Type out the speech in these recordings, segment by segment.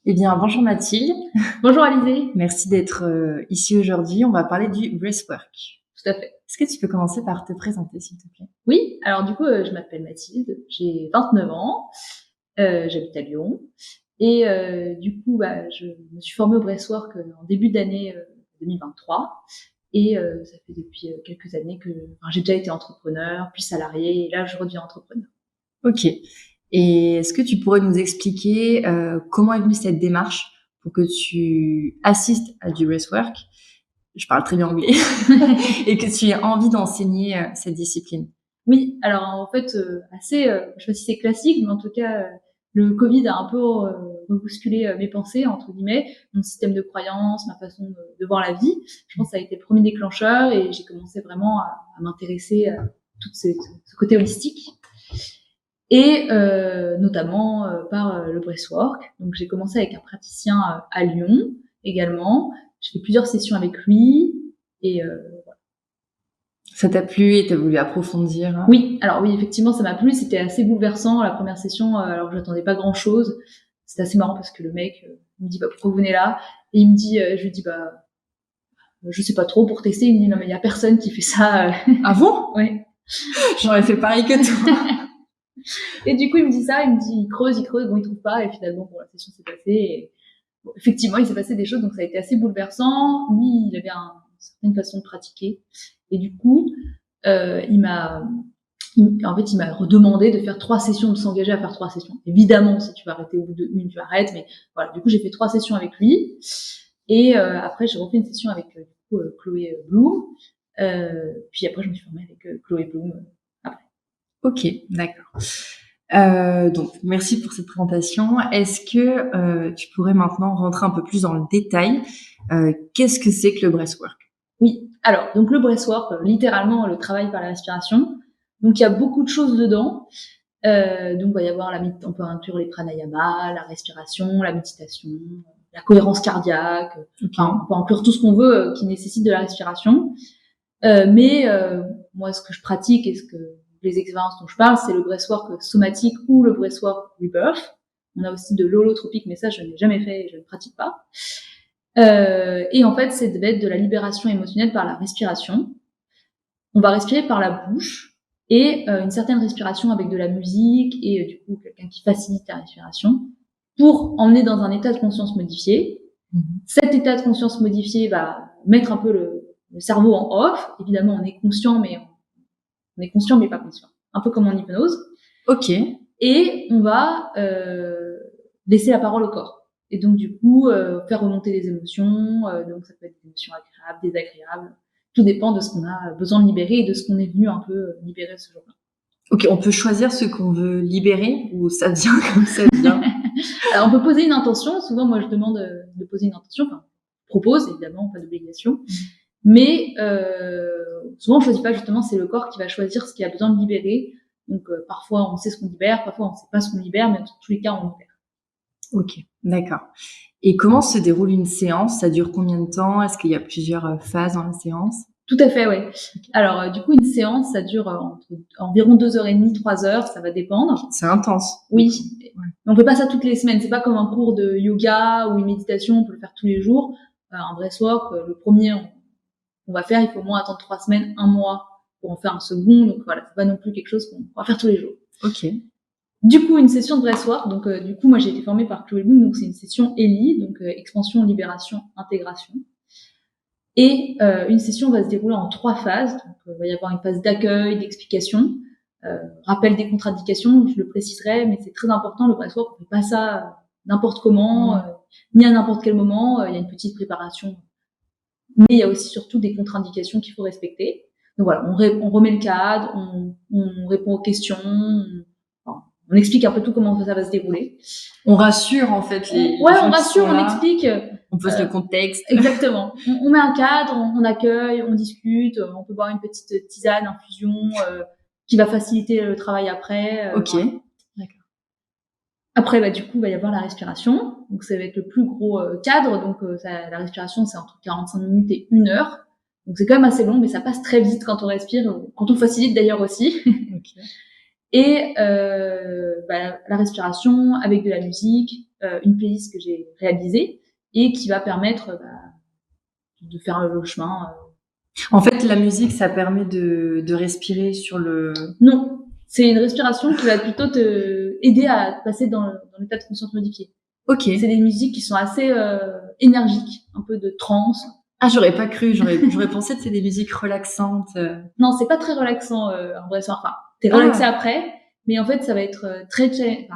Eh bien, bonjour Mathilde. Bonjour Alizé. Merci d'être ici aujourd'hui. On va parler du breathwork. Tout à fait. Est-ce que tu peux commencer par te présenter, s'il te plaît? Oui, alors du coup, je m'appelle Mathilde, j'ai 29 ans, j'habite à Lyon. Et du coup, je me suis formée au breathwork en début d'année 2023. Et ça fait depuis quelques années que j'ai déjà été entrepreneur, puis salarié, et là, je redeviens entrepreneur. Ok. Et est-ce que tu pourrais nous expliquer comment est venue cette démarche pour que tu assistes à du breathwork? Je parle très bien anglais. Et que tu aies envie d'enseigner cette discipline. Oui, alors en fait, je sais pas si c'est classique, mais en tout cas, le Covid a un peu rebousculé mes pensées, entre guillemets, mon système de croyance, ma façon de voir la vie. Je pense que ça a été le premier déclencheur et j'ai commencé vraiment à m'intéresser à tout ce côté holistique. Et notamment par le breathwork. Donc j'ai commencé avec un praticien à Lyon également. J'ai fait plusieurs sessions avec lui et ça t'a plu et t'as voulu approfondir? Hein? Oui, alors oui, effectivement, ça m'a plu. C'était assez bouleversant la première session, alors que j'attendais pas grand-chose. C'était assez marrant parce que le mec me dit pourquoi vous venez là, et il me dit, je lui dis je sais pas trop pour tester. Il me dit non mais il y a personne qui fait ça. Ah bon? Ouais. J'aurais fait pareil que toi. Et du coup il me dit ça, il me dit il creuse, bon il trouve pas, et finalement la session s'est passée. Et, bon, effectivement il s'est passé des choses, donc ça a été assez bouleversant. Lui il avait une certaine façon de pratiquer, et du coup il m'a redemandé de faire 3 sessions, de s'engager à faire 3 sessions. Évidemment, si tu vas arrêter au bout de une, tu arrêtes, mais voilà. Du coup, j'ai fait 3 sessions avec lui. Et après, j'ai refait une session avec Chloé Bloom. Puis après, je me suis formée avec Chloé Bloom après. Ok, d'accord. Donc, merci pour cette présentation. Est-ce que tu pourrais maintenant rentrer un peu plus dans le détail? Qu'est-ce que c'est que le breathwork? Oui, alors, donc le breathwork, littéralement, le travail par la respiration. Donc, il y a beaucoup de choses dedans. Donc, il va y avoir on peut inclure les pranayama, la respiration, la méditation, la cohérence cardiaque. Okay. Enfin, on peut inclure tout ce qu'on veut qui nécessite de la respiration. Mais moi, ce que je pratique et les expériences dont je parle, c'est le breathwork somatique ou le breathwork rebirth. On a aussi de l'holotropique, mais ça, je n'ai jamais fait et je ne pratique pas. Et en fait, c'est de la libération émotionnelle par la respiration. On va respirer par la bouche et une certaine respiration avec de la musique et du coup quelqu'un qui facilite la respiration pour emmener dans un état de conscience modifié. Cet état de conscience modifié va mettre un peu le cerveau en off. Évidemment, on est conscient, mais pas conscient. Un peu comme en hypnose. Ok. Et on va laisser la parole au corps. Et donc, du coup, faire remonter les émotions. Donc, ça peut être des émotions agréables, désagréables. Tout dépend de ce qu'on a besoin de libérer et de ce qu'on est venu un peu libérer ce jour-là. Ok, on peut choisir ce qu'on veut libérer ou ça vient comme ça vient? Alors, on peut poser une intention. Souvent, moi, je demande de poser une intention. Enfin, je propose, évidemment, pas d'obligation. Mais souvent, on choisit pas, justement, c'est le corps qui va choisir ce qu'il a besoin de libérer. Donc, parfois, on sait ce qu'on libère, parfois, on sait pas ce qu'on libère, mais dans tous les cas, on libère. Ok, d'accord. Et comment se déroule une séance? Ça dure combien de temps? Est-ce qu'il y a plusieurs phases dans la séance? Tout à fait, oui. Alors, du coup, une séance, ça dure environ 2h30, 3 heures, ça va dépendre. C'est intense. Oui. Ouais. On fait pas ça toutes les semaines. C'est pas comme un cours de yoga ou une méditation, on peut le faire tous les jours. Un breathwork, le premier, on va faire, il faut au moins attendre 3 semaines, 1 mois pour en faire un second. Donc voilà, c'est pas non plus quelque chose qu'on va faire tous les jours. Ok. Du coup, une session de breathwork. Donc, du coup, moi, j'ai été formée par Chloé Bloom, donc c'est une session ELI, donc expansion, libération, intégration. Et une session va se dérouler en 3 phases. Donc, il va y avoir une phase d'accueil, d'explication, rappel des contre-indications, je le préciserai, mais c'est très important, le breathwork, on fait pas ça n'importe comment, ni à n'importe quel moment, il y a une petite préparation. Mais il y a aussi surtout des contre-indications qu'il faut respecter. Donc voilà, on remet le cadre, on répond aux questions, on explique un peu tout comment ça va se dérouler. On rassure en fait les ouais, gens on rassure, on explique. On pose le contexte. Exactement. On met un cadre, on accueille, on discute, on peut boire une petite tisane, infusion qui va faciliter le travail après. Ok. Voilà. D'accord. Après, du coup, il va y avoir la respiration. Donc, ça va être le plus gros cadre. Donc, la respiration, c'est entre 45 minutes et 1 heure. Donc, c'est quand même assez long, mais ça passe très vite quand on respire, quand on facilite d'ailleurs aussi. Okay. Et la respiration avec de la musique, une playlist que j'ai réalisée et qui va permettre de faire le chemin. En fait, la musique, ça permet de respirer sur le... Non, c'est une respiration qui va plutôt te aider à passer dans l'état de conscience modifié. Ok. C'est des musiques qui sont assez énergiques, un peu de trance. Ah, j'aurais pas cru, j'aurais pensé que c'est des musiques relaxantes. Non, c'est pas très relaxant en vrai soir. Enfin, t'es relaxé après, mais en fait, ça va être ça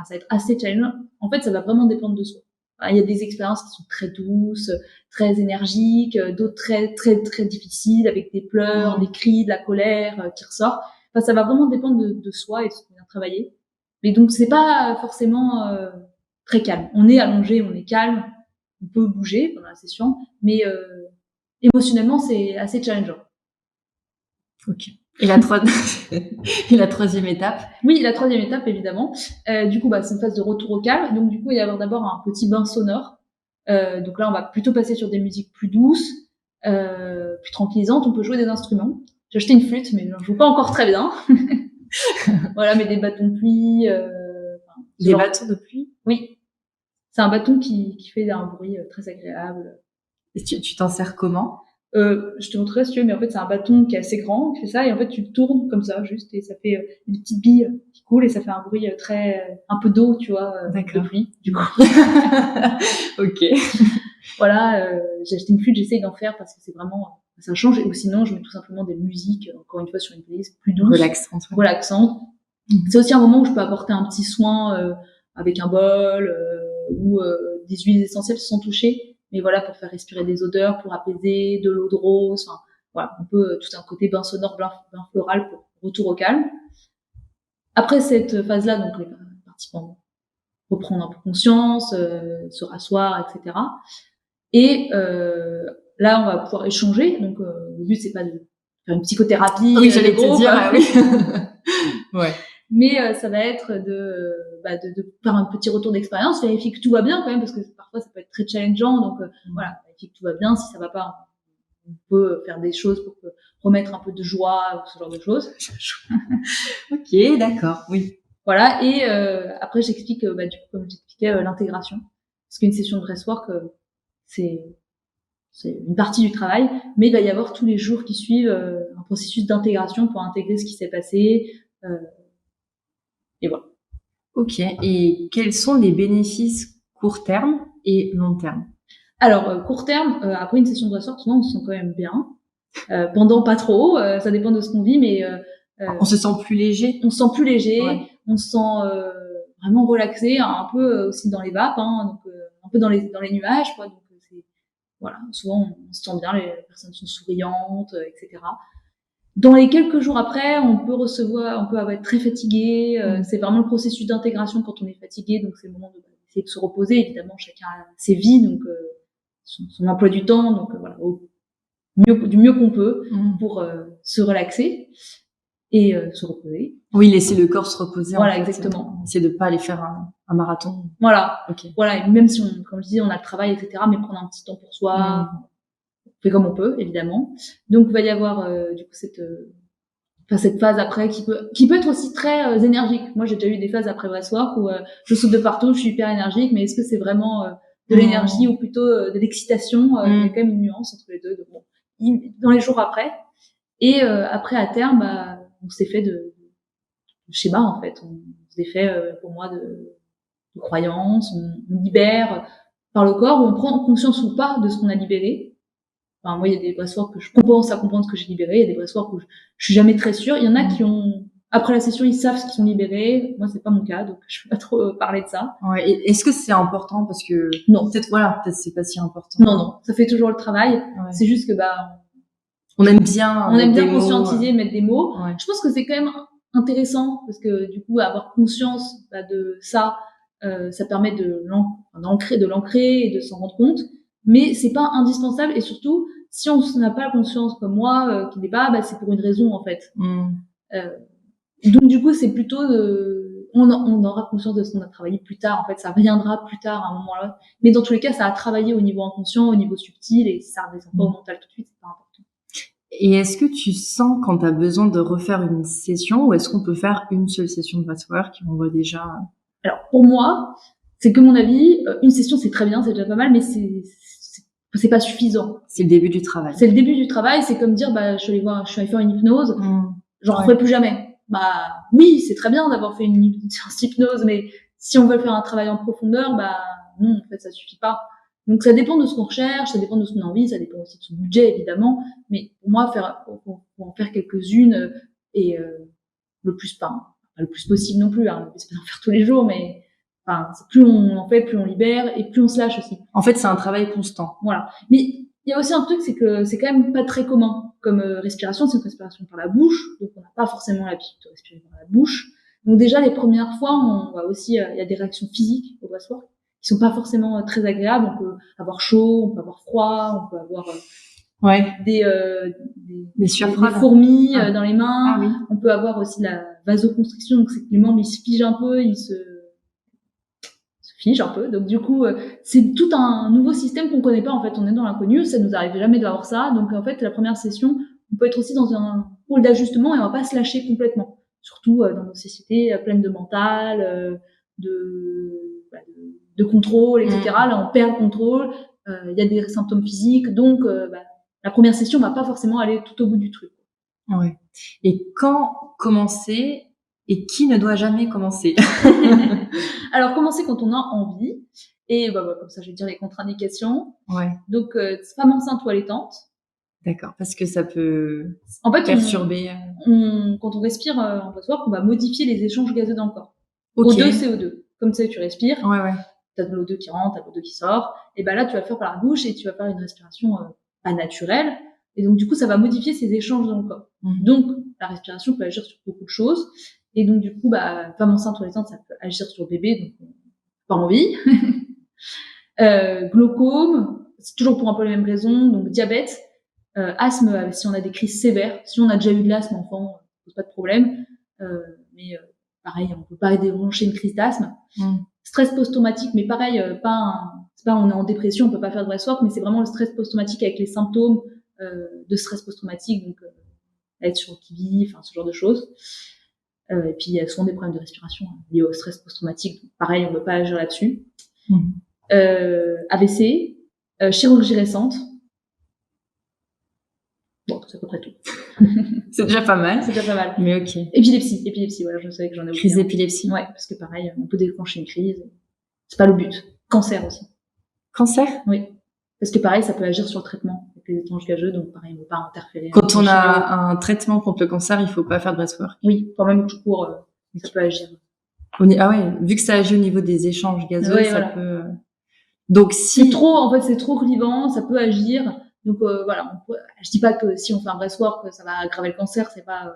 va être assez challengeant. En fait, ça va vraiment dépendre de soi. Il y a des expériences qui sont très douces, très énergiques, d'autres très très très difficiles avec des pleurs, des cris, de la colère qui ressort. Enfin, ça va vraiment dépendre de soi et de ce qu'on vient travailler. Mais donc, c'est pas forcément très calme. On est allongé, on est calme, on peut bouger pendant la session, mais émotionnellement, c'est assez challengeant. Ok. Et la troisième étape? Oui, la troisième étape, évidemment. Du coup, c'est une phase de retour au calme. Donc, du coup, il va y avoir d'abord un petit bain sonore. Donc là, on va plutôt passer sur des musiques plus douces, plus tranquillisantes. On peut jouer des instruments. J'ai acheté une flûte, mais je joue pas encore très bien. Voilà, mais des bâtons de pluie. Des bâtons de pluie? Oui. C'est un bâton qui fait un bruit très agréable. Et tu t'en sers comment? Je te montrerai si tu veux, mais en fait, c'est un bâton qui est assez grand, qui fait ça, et en fait, tu le tournes comme ça, juste, et ça fait des petites billes qui coulent, et ça fait un bruit un peu d'eau, tu vois, de pluie, du coup. Ok. Voilà, j'ai acheté une flûte, j'essaye d'en faire parce que c'est vraiment, ça change, ou sinon, je mets tout simplement des musiques, encore une fois, sur une playlist plus douce. Relaxante. C'est aussi un moment où je peux apporter un petit soin, avec un bol, ou des huiles essentielles sans toucher. Mais voilà, pour faire respirer des odeurs, pour apaiser, de l'eau de rose. Enfin, voilà, un peu tout un côté bain sonore, bain floral pour retour au calme. Après cette phase-là, donc les participants reprendre un peu conscience, se rasseoir, etc. Et là, on va pouvoir échanger. Donc le but c'est pas de faire une psychothérapie. Oui, j'allais te dire. Oui. Ouais. Mais ça va être de faire un petit retour d'expérience, vérifier que tout va bien quand même, parce que parfois ça peut être très challengeant. Donc voilà, vérifier que tout va bien. Si ça va pas, on peut faire des choses pour remettre un peu de joie ou ce genre de choses. Ok, d'accord, oui. Voilà, et après j'explique, du coup, comme j'expliquais, l'intégration. Parce qu'une session de breathwork, c'est une partie du travail, mais il va y avoir tous les jours qui suivent un processus d'intégration pour intégrer ce qui s'est passé. Et voilà. Ok. Et quels sont les bénéfices court terme et long terme? Alors, court terme, après une session de breathwork, souvent on se sent quand même bien. Pendant pas trop, ça dépend de ce qu'on vit, mais on se sent plus léger. On se sent plus léger, ouais. On se sent vraiment relaxé, un peu aussi dans les vapes, donc un peu dans les nuages, quoi. Donc voilà, souvent on se sent bien, les personnes sont souriantes, etc. Dans les quelques jours après, on peut être très fatigué. C'est vraiment le processus d'intégration quand on est fatigué, donc c'est le moment d'essayer de se reposer. Évidemment, chacun a ses vies, donc son emploi du temps, donc voilà, du mieux qu'on peut pour se relaxer et se reposer. Oui, laisser le corps se reposer. Voilà, en fait, exactement. Essayer de pas aller faire un marathon. Voilà. Okay. Voilà. Et même si comme je disais, on a le travail, etc., mais prendre un petit temps pour soi, on fait comme on peut, évidemment. Donc, il va y avoir, du coup, cette phase après qui peut être aussi très énergique. Moi, j'ai déjà eu des phases après breathwork où je saute de partout, je suis hyper énergique, mais est-ce que c'est vraiment de l'énergie ou plutôt de l'excitation? Il y a quand même une nuance entre les deux. Donc, bon, dans les jours après. Et après, à terme, on s'est fait de schéma, en fait. On s'est fait, pour moi, de croyances. On libère par le corps, où on prend conscience ou pas de ce qu'on a libéré. Enfin, moi, il y a des breathworks que je commence à comprendre ce que j'ai libéré. Il y a des breathworks où je suis jamais très sûre. Il y en a qui ont, après la session, ils savent ce qu'ils sont libérés. Moi, c'est pas mon cas, donc je peux pas trop parler de ça. Ouais. Et est-ce que c'est important parce que non, peut-être c'est pas si important. Non, ça fait toujours le travail. Ouais. C'est juste que on aime bien conscientiser, mettre des mots. Ouais. Je pense que c'est quand même intéressant parce que du coup, avoir conscience de ça, ça permet de l'ancrer et de s'en rendre compte. Mais c'est pas indispensable, et surtout si on n'a pas conscience comme moi qui n'est pas, c'est pour une raison en fait. Donc du coup c'est plutôt on aura conscience de ce qu'on a travaillé plus tard, en fait ça viendra plus tard à un moment là, mais dans tous les cas ça a travaillé au niveau inconscient, au niveau subtil, et si ça redescend pas au mental tout de suite, c'est pas important. Et est-ce que tu sens quand tu as besoin de refaire une session, ou est-ce qu'on peut faire une seule session de breathwork et on voit déjà? Alors pour moi, c'est que mon avis, une session c'est très bien, c'est déjà pas mal, mais c'est pas suffisant. C'est le ddébut du travail. C'est le début du travail, c'est comme dire je suis allée faire une hypnose, j'en referai plus jamais. Oui, c'est très bien d'avoir fait une séance d'hypnose, mais si on veut faire un travail en profondeur, non, en fait ça suffit pas. Donc ça dépend de ce qu'on recherche, ça dépend de ce qu'on a envie, ça dépend aussi de son budget évidemment, mais pour moi pour en faire quelques-unes et le plus pas le plus possible non plus, hein, c'est pas d'en faire tous les jours, mais plus on en fait, plus on libère et plus on se lâche aussi. En fait, c'est un travail constant. Voilà. Mais il y a aussi un truc, c'est que c'est quand même pas très commun comme respiration, c'est une respiration par la bouche, donc on n'a pas forcément l'habitude de respirer par la bouche. Donc déjà les premières fois, on va aussi, il y a des réactions physiques au breathwork qui sont pas forcément très agréables. On peut avoir chaud, on peut avoir froid, on peut avoir des fourmis dans les mains. Oui. On peut avoir aussi de la vasoconstriction, donc c'est que les membres ils se figent un peu, ils se figent un peu. Donc du coup, c'est tout un nouveau système qu'on connaît pas. En fait, on est dans l'inconnu. Ça nous arrive jamais d'avoir ça. Donc en fait, la première session, on peut être aussi dans un pôle d'ajustement et on va pas se lâcher complètement. Surtout dans nos sociétés pleines de mental, de contrôle, etc. Là, on perd le contrôle. Il y a des symptômes physiques, donc la première session va pas forcément aller tout au bout du truc. Ouais. Et quand commencer et qui ne doit jamais commencer? Alors, commencer quand on a envie. Et comme ça, je vais dire les contre-indications. Ouais. Donc, femme enceinte ou allaitante. D'accord, parce que ça peut en fait, perturber. Quand on respire en breathwork, on va modifier les échanges gazeux dans le corps. Okay. O2, CO2. Comme ça, tu respires. Ouais. T'as de l'O2 qui rentre, t'as de l'O2 qui sort. Et là, tu vas le faire par la bouche et tu vas faire une respiration pas naturelle. Et donc, du coup, ça va modifier ces échanges dans le corps. Donc, la respiration peut agir sur beaucoup de choses. Et donc, du coup, femme enceinte ou allaitante, ça peut agir sur le bébé, donc pas envie. Glaucome, c'est toujours pour un peu les mêmes raisons. Donc, diabète, asthme, si on a des crises sévères. Si on a déjà eu de l'asthme enfant, ça pose pas de problème. Mais pareil, on peut pas déclencher une crise d'asthme. Stress post-traumatique, mais pareil, c'est pas on est en dépression, on peut pas faire de breathwork, mais c'est vraiment le stress post-traumatique avec les symptômes de stress post-traumatique, donc être sur le qui-vive, ce genre de choses. Et puis il y a souvent des problèmes de respiration liés au stress post-traumatique, donc pareil, on peut pas agir là-dessus. AVC, chirurgie récente. Bon, c'est à peu près tout. C'est déjà pas mal. C'est déjà pas mal. Mais ok. Épilepsie, voilà, je savais que j'en ai oublié. Crise d'épilepsie. Ouais, parce que pareil, on peut déclencher une crise. C'est pas le but. Cancer aussi. Cancer? Oui. Parce que pareil, ça peut agir sur le traitement avec les étanches gazeux, donc pareil, on ne peut pas interférer. Quand on a un traitement contre le cancer, il faut pas faire de breathwork. Oui, quand même tout court, ça peut agir. Ah ouais, vu que ça agit au niveau des échanges gazeux, ça peut. Donc si. C'est trop clivant, ça peut agir. Donc je dis pas que si on fait un breathwork, ça va aggraver le cancer, c'est pas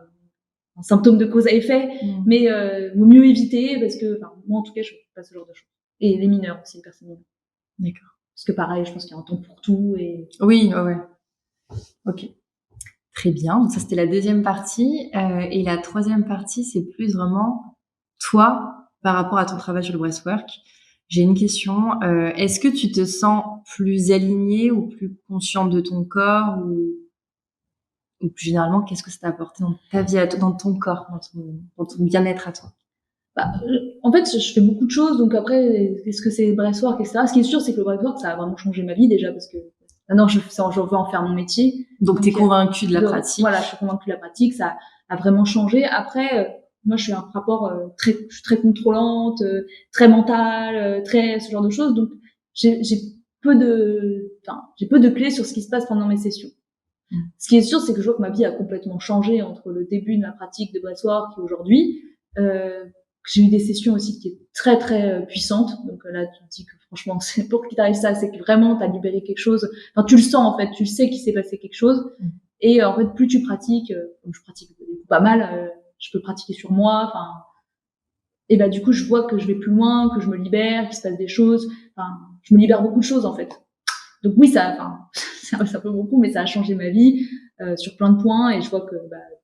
un symptôme de cause à effet, mais vaut mieux éviter parce que, moi en tout cas, je fais pas ce genre de choses. Et les mineurs aussi, les personnes mineures. D'accord. Parce que pareil, je pense qu'il y a un temps pour tout et. Oui, ouais. Ok. Très bien. Donc ça c'était la deuxième partie et la troisième partie c'est plus vraiment toi par rapport à ton travail sur le breathwork. J'ai une question. Est-ce que tu te sens plus alignée ou plus consciente de ton corps ou plus généralement, qu'est-ce que ça t'a apporté dans ta vie, dans ton corps, dans ton bien-être à toi? En fait, je fais beaucoup de choses. Donc après, qu'est-ce que c'est le breathwork, etc. Ce qui est sûr, c'est que le breathwork, ça a vraiment changé ma vie déjà parce que maintenant, je veux en faire mon métier. Donc t'es convaincue de la pratique. Voilà, je suis convaincue de la pratique. Ça a vraiment changé. Après, moi, je suis un rapport je suis très contrôlante, très mentale, très ce genre de choses. Donc, j'ai peu de clés sur ce qui se passe pendant mes sessions. Ce qui est sûr, c'est que je vois que ma vie a complètement changé entre le début de ma pratique de breathwork et aujourd'hui. J'ai eu des sessions aussi qui étaient très très puissantes. Donc là, tu te dis que franchement, c'est pour qu'il t'arrive ça, c'est que vraiment t'as libéré quelque chose. Enfin, tu le sens en fait, tu sais qu'il s'est passé quelque chose. Et en fait, plus tu pratiques, comme je pratique pas mal, je peux pratiquer sur moi. Et du coup, je vois que je vais plus loin, que je me libère, qu'il se passe des choses. Je me libère beaucoup de choses en fait. Donc oui, ça peut beaucoup, mais ça a changé ma vie sur plein de points. Et je vois que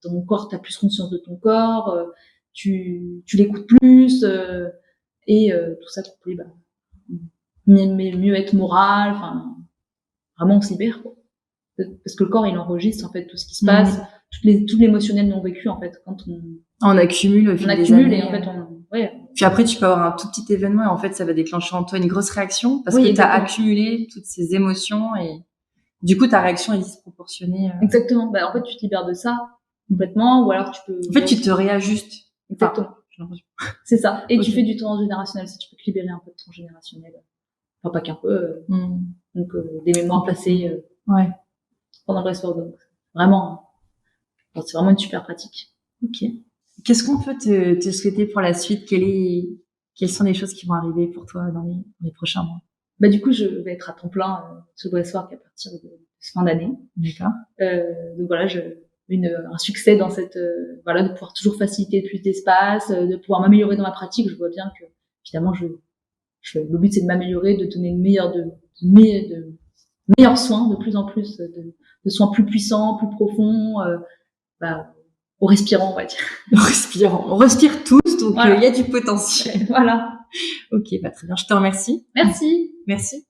dans mon corps, t'as plus conscience de ton corps. Tu l'écoutes plus et tout ça pour mieux être moral, vraiment on se libère quoi. Parce que le corps il enregistre en fait tout ce qui se passe, tout l'émotionnel non vécu en fait quand on accumule au fil des années. Et en fait Puis après, tu peux avoir un tout petit événement et en fait, ça va déclencher en toi une grosse réaction parce Oui, que tu as exactement. accumulé toutes ces émotions et du coup, ta réaction est disproportionnée. Exactement. Bah, en fait, tu te libères de ça complètement, ou alors tu peux. En fait, tu te réajustes. Exactement. J'ai l'impression. C'est ça. Et Ok. tu fais du transgénérationnel, si tu peux te libérer un peu de transgénérationnel. Enfin, pas qu'un peu. Donc, des mémoires placées Ouais. pendant le breathwork. Donc, vraiment, c'est vraiment une super pratique. Ok. Qu'est-ce qu'on peut te souhaiter pour la suite? Quelles sont les choses qui vont arriver pour toi dans les prochains mois? Bah, du coup, je vais être à temps plein sur le breathwork à partir de fin d'année. D'accord. Donc voilà, un succès dans cette voilà, de pouvoir toujours faciliter plus d'espace, de pouvoir m'améliorer dans ma pratique. Je vois bien que finalement le but c'est de m'améliorer, de donner de meilleurs soins, de plus en plus de soins plus puissants, plus profonds, au respirant, on va dire. On respire tous, donc il Voilà. y a du potentiel. Voilà. Ok, bah très bien. Je te remercie. Merci. Merci.